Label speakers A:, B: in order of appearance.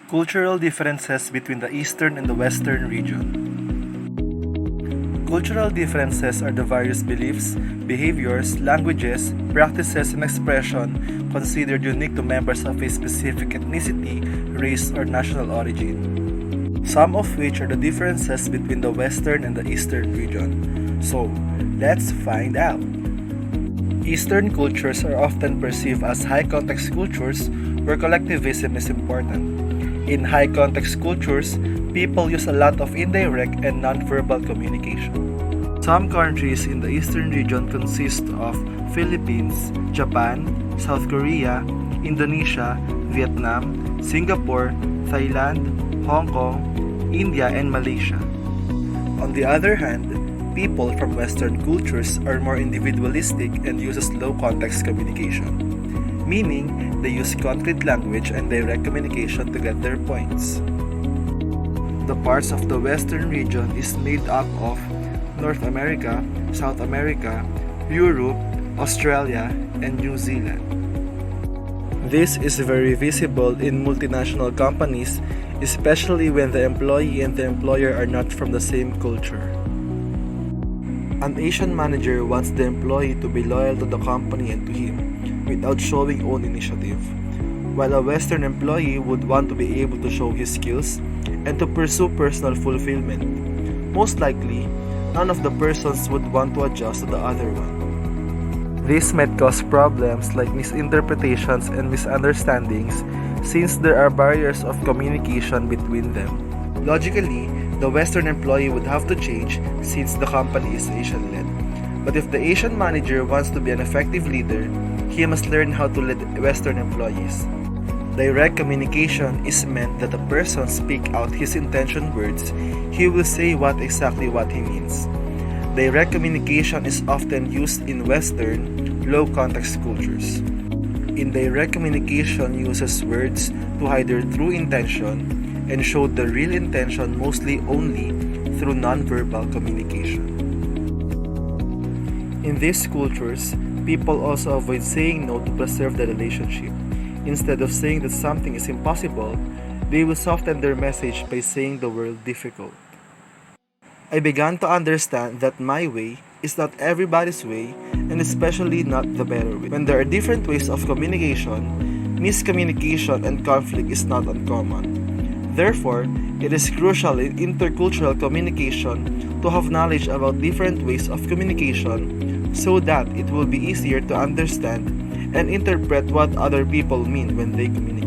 A: Cultural differences between the Eastern and the Western region. Cultural differences are the various beliefs, behaviors, languages, practices, and expression considered unique to members of a specific ethnicity, race, or national origin. Some of which are the differences between the Western and the Eastern region. So, let's find out. Eastern cultures are often perceived as high-context cultures where collectivism is important. In high-context cultures, people use a lot of indirect and non-verbal communication. Some countries in the Eastern region consist of Philippines, Japan, South Korea, Indonesia, Vietnam, Singapore, Thailand, Hong Kong, India, and Malaysia. On the other hand, people from Western cultures are more individualistic and uses low-context communication, meaning they use concrete language and direct communication to get their points. The parts of the Western region is made up of North America, South America, Europe, Australia, and New Zealand. This is very visible in multinational companies, especially when the employee and the employer are not from the same culture. An Asian manager wants the employee to be loyal to the company and to him, without showing own initiative, while a Western employee would want to be able to show his skills and to pursue personal fulfillment. Most likely, none of the persons would want to adjust to the other one. This might cause problems like misinterpretations and misunderstandings since there are barriers of communication between them. Logically, the Western employee would have to change since the company is Asian-led. But if the Asian manager wants to be an effective leader, he must learn how to lead Western employees. Direct communication is meant that a person speak out his intention words, he will say exactly what he means. Direct communication is often used in Western, low-context cultures. Indirect communication uses words to hide their true intention and show the real intention mostly only through non-verbal communication. In these cultures, people also avoid saying no to preserve the relationship. Instead of saying that something is impossible, they will soften their message by saying the word difficult. I began to understand that my way is not everybody's way and especially not the better way. When there are different ways of communication, miscommunication and conflict is not uncommon. Therefore, it is crucial in intercultural communication to have knowledge about different ways of communication so that it will be easier to understand and interpret what other people mean when they communicate.